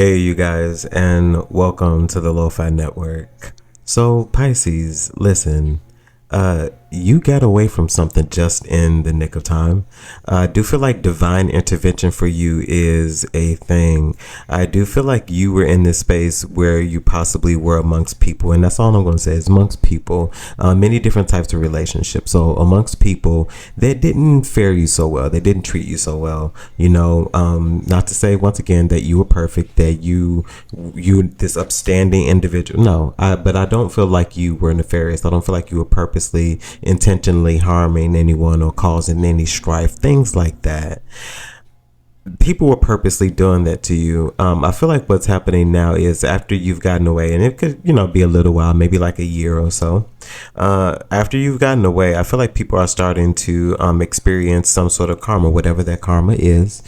Hey, you guys, and welcome to the Lofi-Network. So, Pisces, listen, you got away from something just in the nick of time. I do feel like divine intervention for you is a thing. I do feel like you were in this space where you possibly were amongst people, and that's all I'm going to say is amongst people, many different types of relationships. So, amongst people that didn't fare you so well, they didn't treat you so well. Not to say once again that you were perfect, that you this upstanding individual. No, but I don't feel like you were nefarious. I don't feel like you were purposely intentionally harming anyone or causing any strife, things like that. People were purposely doing that to you. I feel like what's happening now is after you've gotten away, and it could, be a little while, maybe like a year or so. After you've gotten away, I feel like people are starting to experience some sort of karma, whatever that karma is.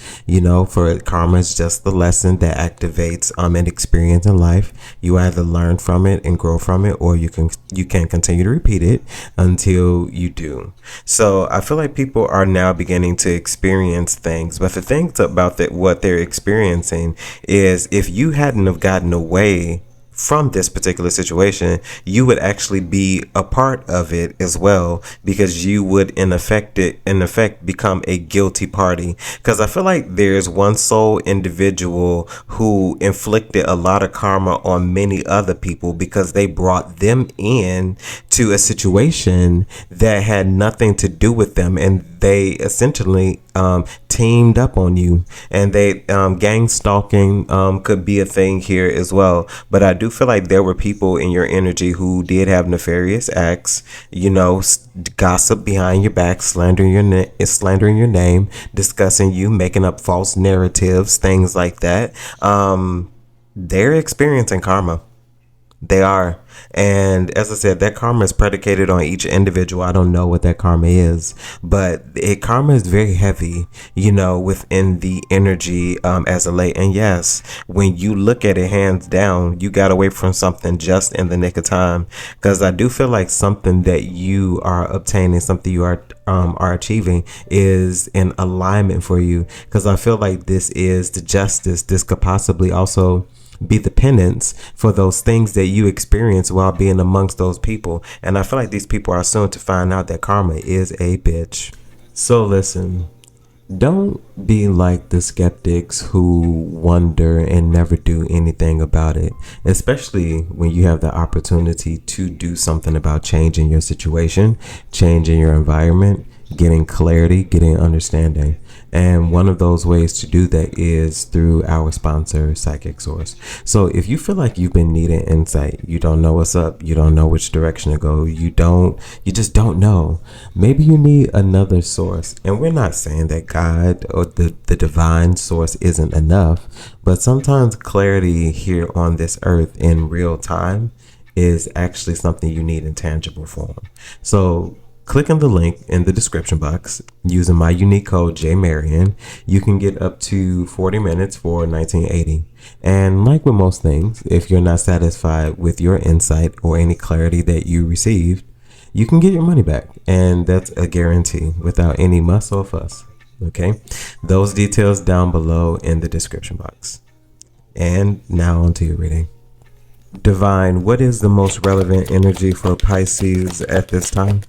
For karma is just the lesson that activates an experience in life. You either learn from it and grow from it, or you can continue to repeat it until you do. So I feel like people are now beginning to experience things, but the things about that what they're experiencing is if you hadn't have gotten away from this particular situation, you would actually be a part of it as well, because you would in effect become a guilty party. Because I feel like there's one sole individual who inflicted a lot of karma on many other people because they brought them in to a situation that had nothing to do with them, and they essentially teamed up on you. And they gang stalking could be a thing here as well. But I do feel like there were people in your energy who did have nefarious acts, gossip behind your back, slandering your name, discussing you, making up false narratives, things like that. They're experiencing karma. They are. And as I said, that karma is predicated on each individual. I don't know what that karma is, but karma is very heavy, within the energy as a late. And yes, when you look at it hands down, you got away from something just in the nick of time. Because I do feel like something that you are obtaining, something you are achieving is in alignment for you. Because I feel like this is the justice. This could possibly also be the penance for those things that you experience while being amongst those people. And I feel like these people are soon to find out that karma is a bitch. So listen, don't be like the skeptics who wonder and never do anything about it, especially when you have the opportunity to do something about changing your situation, changing your environment, getting clarity, getting understanding. And one of those ways to do that is through our sponsor, Psychic Source. So if you feel like you've been needing insight, you don't know what's up, you don't know which direction to go, you just don't know. Maybe you need another source. And we're not saying that God or the divine source isn't enough, but sometimes clarity here on this earth in real time is actually something you need in tangible form. So click on the link in the description box. Using my unique code JMarian, you can get up to 40 minutes for $19.80. And like with most things, if you're not satisfied with your insight or any clarity that you received, you can get your money back. And that's a guarantee without any muss or fuss. Okay? Those details down below in the description box. And now on to your reading. Divine, what is the most relevant energy for Pisces at this time?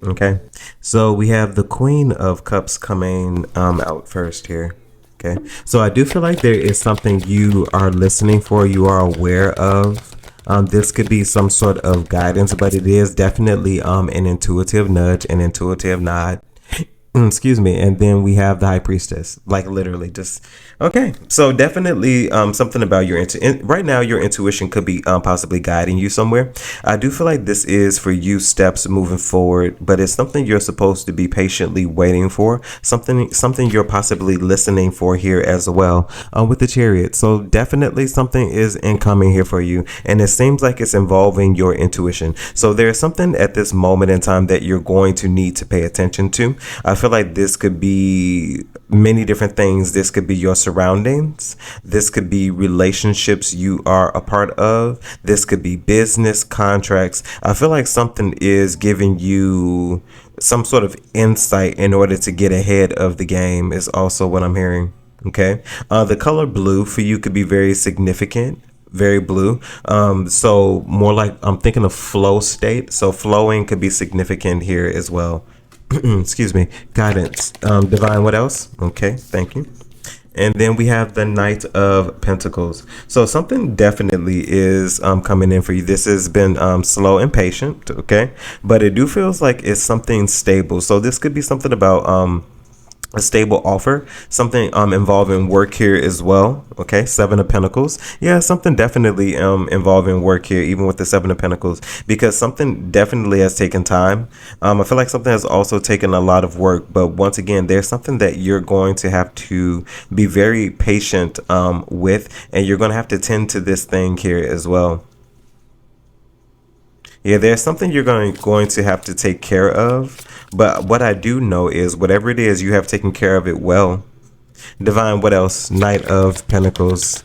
Okay, so we have the Queen of Cups coming out first here. Okay, so I do feel like there is something you are listening for, you are aware of. This could be some sort of guidance, but it is definitely an intuitive nudge, an intuitive nod. Excuse me. And then we have the High Priestess, like literally just okay. So definitely something about your right now your intuition could be possibly guiding you somewhere. I do feel like this is for you steps moving forward, but it's something you're supposed to be patiently waiting for, something you're possibly listening for here as well with the Chariot. So definitely something is incoming here for you, and it seems like it's involving your intuition. So there's something at this moment in time that you're going to need to pay attention to. I feel like this could be many different things. This could be your surroundings. This could be relationships you are a part of. This could be business contracts. I feel like something is giving you some sort of insight in order to get ahead of the game is also what I'm hearing. Okay. The color blue for you could be very significant, very blue. So more like I'm thinking of flow state. So flowing could be significant here as well. Excuse me. Guidance. Divine, what else? Okay. Thank you. And then we have the Knight of Pentacles. So something definitely is coming in for you. This has been slow and patient, okay? But it do feels like it's something stable. So this could be something about a stable offer, something involving work here as well. Okay, Seven of Pentacles. Yeah, something definitely involving work here, even with the Seven of Pentacles, because something definitely has taken time. I feel like something has also taken a lot of work, but once again, there's something that you're going to have to be very patient with, and you're going to have to tend to this thing here as well. Yeah, there's something you're going to have to take care of. But what I do know is whatever it is, you have taken care of it well. Divine, what else? Knight of Pentacles.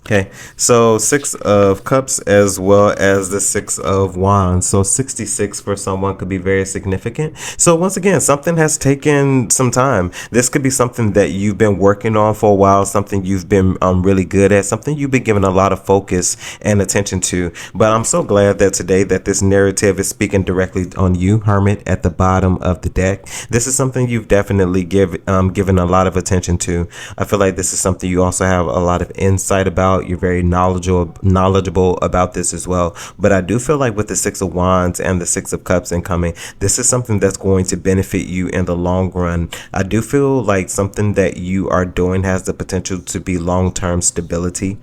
Okay, so Six of Cups as well as the Six of Wands. So 66 for someone could be very significant. So once again, something has taken some time. This could be something that you've been working on for a while, something you've been really good at, something you've been giving a lot of focus and attention to. But I'm so glad that today that this narrative is speaking directly on you, Hermit, at the bottom of the deck. This is something you've definitely given a lot of attention to. I feel like this is something you also have a lot of insight about. You're very knowledgeable about this as well. But I do feel like with the Six of Wands and the Six of Cups incoming, this is something that's going to benefit you in the long run. I do feel like something that you are doing has the potential to be long-term stability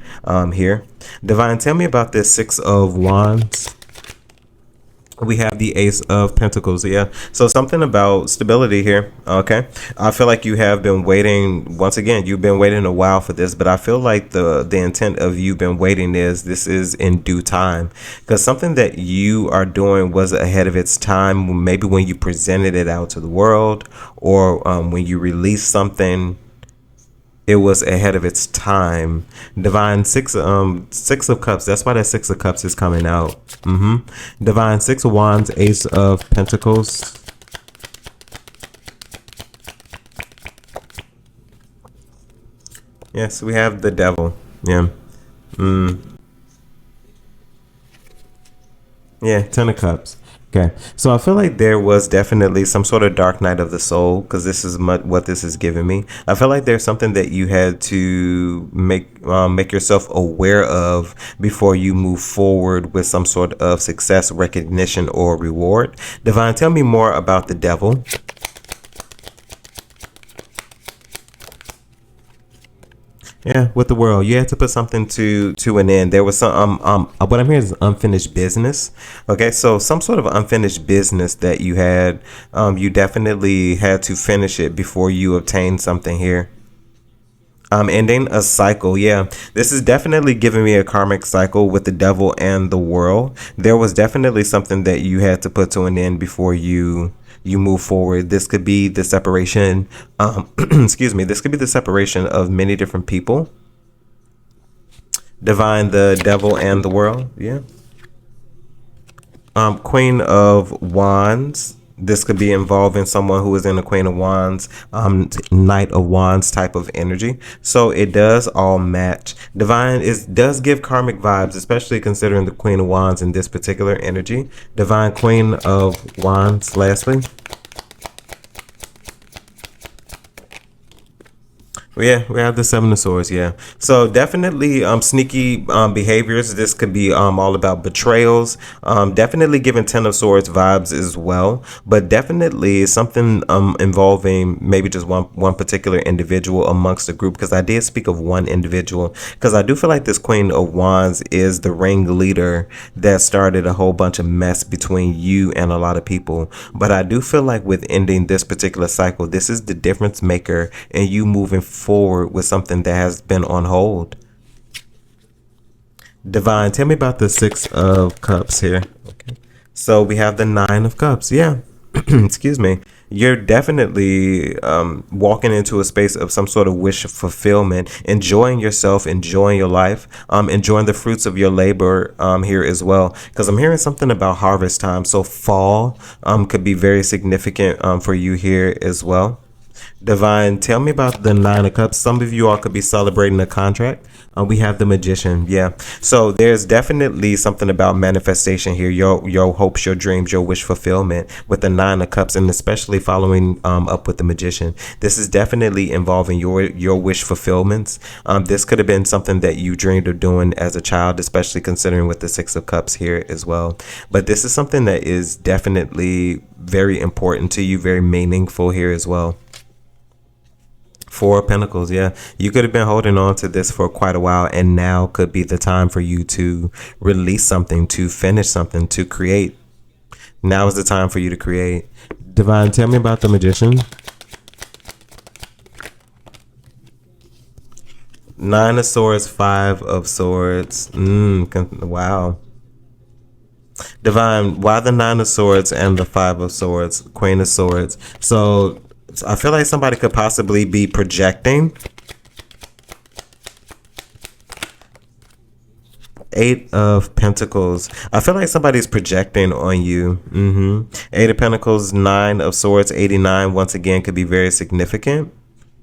here. Divine, tell me about this Six of Wands. We have the Ace of Pentacles. Yeah, so something about stability here. Okay, I feel like you have been waiting. Once again, you've been waiting a while for this, but I feel like the intent of you been waiting is this is in due time, because something that you are doing was ahead of its time. Maybe when you presented it out to the world, or when you released something, it was ahead of its time. Divine Six of Cups. That's why that Six of Cups is coming out. Divine Six of Wands, Ace of Pentacles. Yes, we have the Devil. Yeah. Yeah, Ten of Cups. Okay, so I feel like there was definitely some sort of dark night of the soul, because this is what this is giving me. I feel like there's something that you had to make yourself aware of before you move forward with some sort of success, recognition, or reward. Divine, tell me more about the Devil. Yeah, with the world, you had to put something to an end. There was some what I'm hearing is unfinished business. Okay, so some sort of unfinished business that you had. You definitely had to finish it before you obtained something here. Ending a cycle. Yeah, this is definitely giving me a karmic cycle with the Devil and the world. There was definitely something that you had to put to an end before you move forward. This could be the separation. Excuse me. This could be the separation of many different people. Divine, the Devil and the world. Yeah. Queen of Wands. This could be involving someone who is in the Queen of Wands, Knight of Wands type of energy. So it does all match. Divine does give karmic vibes, especially considering the Queen of Wands in this particular energy. Divine, Queen of Wands, lastly. Yeah, we have the Seven of Swords. Yeah, so definitely sneaky behaviors. This could be all about betrayals. Definitely giving Ten of Swords vibes as well, but definitely something involving maybe just one particular individual amongst the group, because I did speak of one individual, because I do feel like this Queen of Wands is the ringleader that started a whole bunch of mess between you and a lot of people. But I do feel like with ending this particular cycle, this is the difference maker in you moving forward with something that has been on hold. Divine, tell me about the Six of Cups here. Okay. So we have the Nine of Cups. Yeah. Excuse me. You're definitely walking into a space of some sort of wish fulfillment, enjoying yourself, enjoying your life, enjoying the fruits of your labor here as well. Because I'm hearing something about harvest time. So fall could be very significant for you here as well. Divine, tell me about the Nine of Cups. Some of you all could be celebrating a contract. We have the Magician, yeah. So there's definitely something about manifestation here. Your hopes, your dreams, your wish fulfillment with the Nine of Cups, and especially following up with the Magician. This is definitely involving your wish fulfillments. This could have been something that you dreamed of doing as a child, especially considering with the Six of Cups here as well. But this is something that is definitely very important to you, very meaningful here as well. Four of Pentacles, yeah. You could have been holding on to this for quite a while, and now could be the time for you to release something, to finish something, to create. Now is the time for you to create. Divine, tell me about the Magician. Nine of Swords, Five of Swords. Wow. Divine, why the Nine of Swords and the Five of Swords, Queen of Swords? So I feel like somebody could possibly be projecting. Eight of Pentacles. I feel like somebody's projecting on you. Eight of Pentacles, Nine of Swords, 89 once again could be very significant.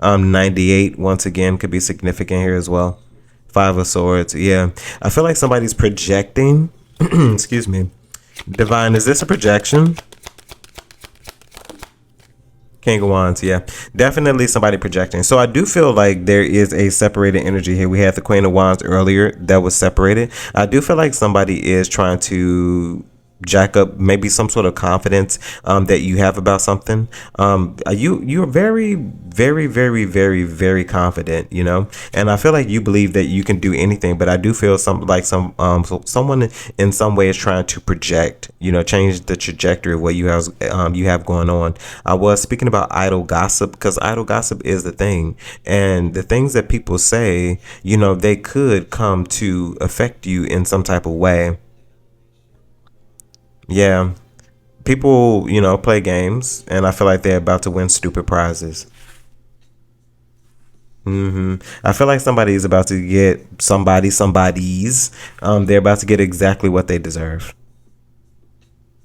98 once again could be significant here as well. Five of Swords, yeah. I feel like somebody's projecting. Excuse me. Divine, is this a projection? King of Wands, yeah. Definitely somebody projecting. So I do feel like there is a separated energy here. We had the Queen of Wands earlier that was separated. I do feel like somebody is trying to jack up maybe some sort of confidence that you have about something. You're very, very, very, very, very confident, you know, and I feel like you believe that you can do anything. But I do feel someone in some way is trying to project, you know, change the trajectory of what you have going on. I was speaking about idle gossip, because idle gossip is the thing, and the things that people say, you know, they could come to affect you in some type of way. Yeah, people, you know, play games, and I feel like they're about to win stupid prizes. I feel like somebody is about to get somebody's. They're about to get exactly what they deserve.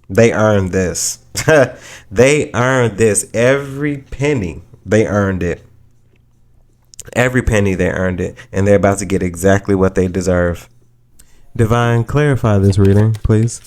They earned this. They earned this. Every penny, they earned it. Every penny, they earned it, and they're about to get exactly what they deserve. Divine, clarify this reading, please.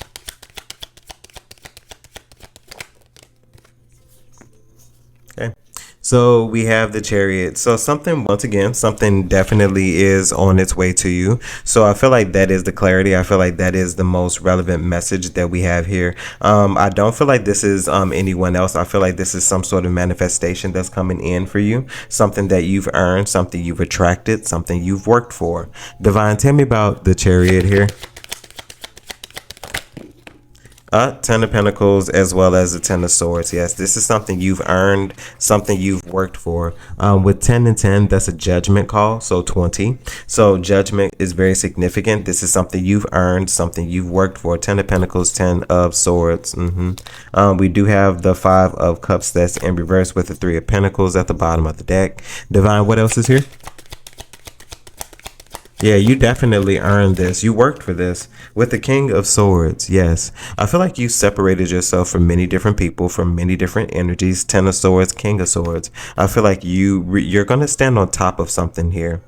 Okay. So we have the Chariot. So something, once again, something definitely is on its way to you. So I feel like that is the clarity. I feel like that is the most relevant message that we have here. I don't feel like this is anyone else. I feel like this is some sort of manifestation that's coming in for you. Something that you've earned, something you've attracted, something you've worked for. Divine, tell me about the Chariot here. Ten of Pentacles as well as the Ten of Swords. Yes, this is something you've earned, something you've worked for. With 10 and 10, that's a judgment call, so 20. So judgment is very significant. This is something you've earned, something you've worked for. 10 of Pentacles, 10 of Swords. We do have the Five of Cups that's in reverse with the Three of Pentacles at the bottom of the deck. Divine, what else is here? Yeah, you definitely earned this. You worked for this. With the King of Swords, yes. I feel like you separated yourself from many different people, from many different energies. Ten of Swords, King of Swords. I feel like you're going to stand on top of something here.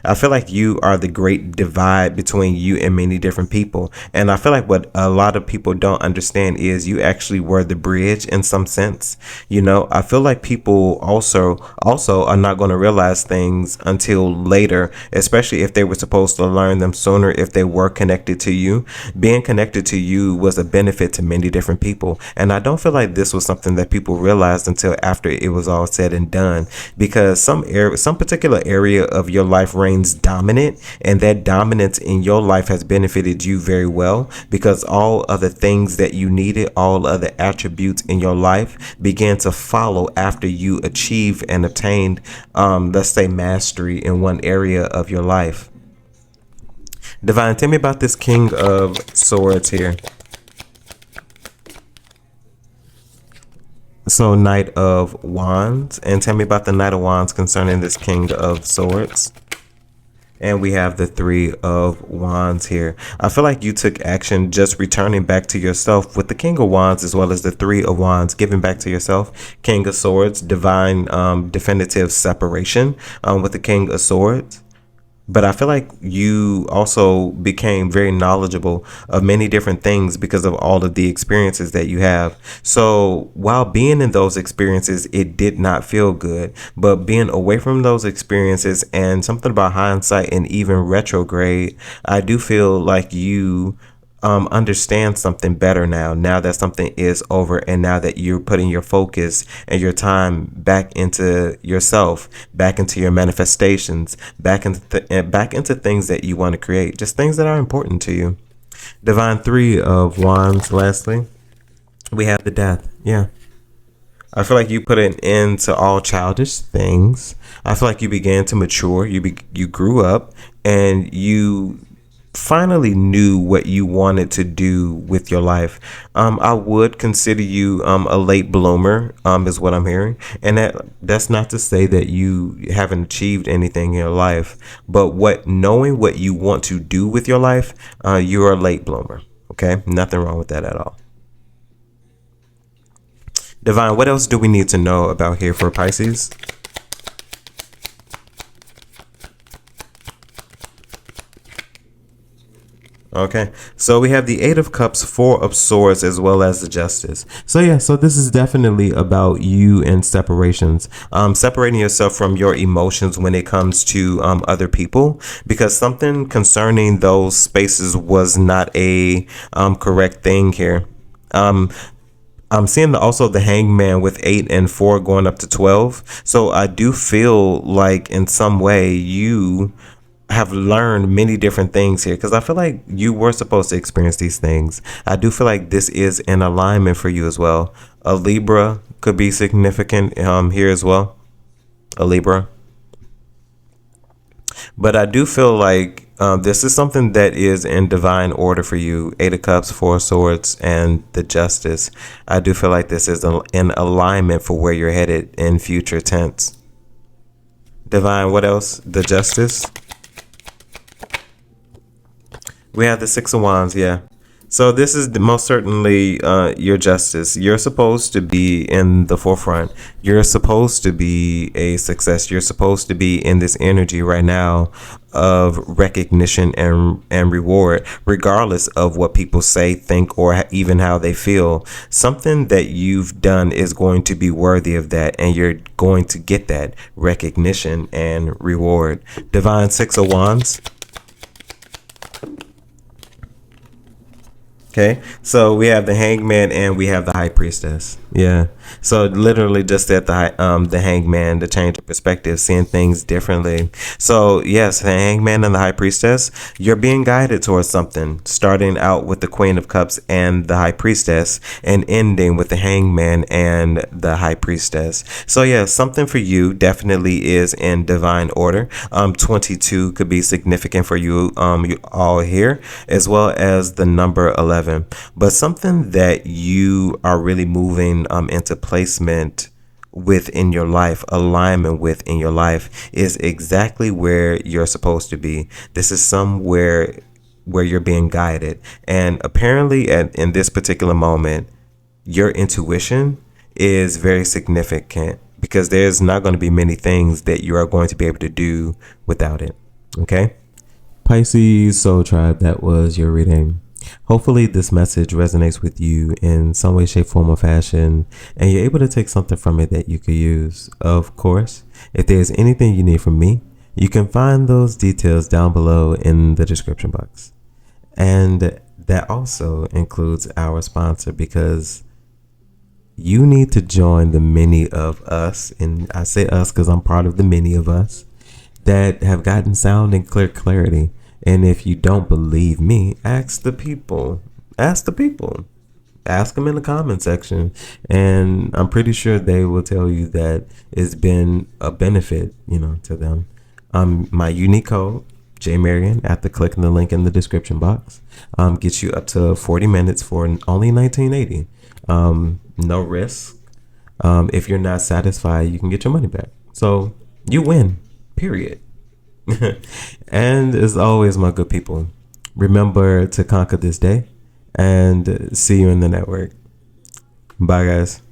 I feel like you are the great divide between you and many different people. And I feel like what a lot of people don't understand is you actually were the bridge in some sense. You know, I feel like people also are not going to realize things until later, especially if they were supposed to learn them sooner, if they were connected to you. Being connected to you was a benefit to many different people. And I don't feel like this was something that people realized until after it was all said and done, because some particular area of your life reigns dominant, and that dominance in your life has benefited you very well, because all of the things that you needed, all of the attributes in your life began to follow after you achieved and obtained, let's say, mastery in one area of your life. Divine, tell me about this King of Swords here. So Knight of Wands, and tell me about the Knight of Wands concerning this King of Swords. And we have the Three of Wands here. I feel like you took action just returning back to yourself with the King of Wands as well as the Three of Wands, giving back to yourself. King of Swords, divine definitive separation with the King of Swords. But I feel like you also became very knowledgeable of many different things because of all of the experiences that you have. So while being in those experiences, it did not feel good. But being away from those experiences and something about hindsight and even retrograde, I do feel like you understand something better now that something is over, and now that you're putting your focus and your time back into yourself, back into your manifestations, back into things that you want to create, just things that are important to you. Divine Three of Wands. Lastly, we have the Death. Yeah, I feel like you put an end to all childish things. I feel like you began to mature. You grew up, and you finally knew what you wanted to do with your life. I would consider you a late bloomer, is what I'm hearing, and that's not to say that you haven't achieved anything in your life, but knowing what you want to do with your life, you're a late bloomer. Okay, nothing wrong with that at all. Divine, what else do we need to know about here for Pisces? Okay, so we have the Eight of Cups, Four of Swords, as well as the Justice. So yeah, so this is definitely about you and separations, separating yourself from your emotions when it comes to other people, because something concerning those spaces was not a correct thing here. Um, I'm seeing also the Hangman with 8 and 4 going up to 12. So I do feel like in some way you have learned many different things here, because I feel like you were supposed to experience these things. I do feel like this is an alignment for you as well. A Libra could be significant here as well. A Libra. But I do feel like this is something that is in divine order for you. Eight of Cups, Four of Swords, and the Justice. I do feel like this is in alignment for where you're headed in future tense. Divine, what else? The Justice. We have the Six of Wands, yeah. So this is most certainly your justice. You're supposed to be in the forefront. You're supposed to be a success. You're supposed to be in this energy right now of recognition and reward, regardless of what people say, think, or even how they feel. Something that you've done is going to be worthy of that, and you're going to get that recognition and reward. Divine Six of Wands. Okay, so we have the Hangman and we have the High Priestess. Yeah, so literally just at the Hangman, the change of perspective, seeing things differently. So yes, the Hangman and the High Priestess, you're being guided towards something. Starting out with the Queen of Cups and the High Priestess, and ending with the Hangman and the High Priestess. So yeah, something for you definitely is in divine order. 22 could be significant for you, you all here, as well as the number 11. But something that you are really moving into placement within your life, alignment within your life, is exactly where you're supposed to be. This is somewhere where you're being guided. And apparently in this particular moment, your intuition is very significant, because there's not going to be many things that you are going to be able to do without it. Okay? Pisces Soul Tribe, that was your reading. Hopefully this message resonates with you in some way, shape, form, or fashion, and you're able to take something from it that you could use. Of course, if there's anything you need from me, you can find those details down below in the description box. And that also includes our sponsor, because you need to join the many of us, and I say us because I'm part of the many of us, that have gotten sound and clear clarity. And if you don't believe me, ask the people. Ask the people. Ask them in the comment section. And I'm pretty sure they will tell you that it's been a benefit, to them. My unique code, JMarian, after clicking the link in the description box, gets you up to 40 minutes for only $19.80. No risk. If you're not satisfied, you can get your money back. So you win, period. And as always, my good people, remember to conquer this day and see you in the network. Bye, guys.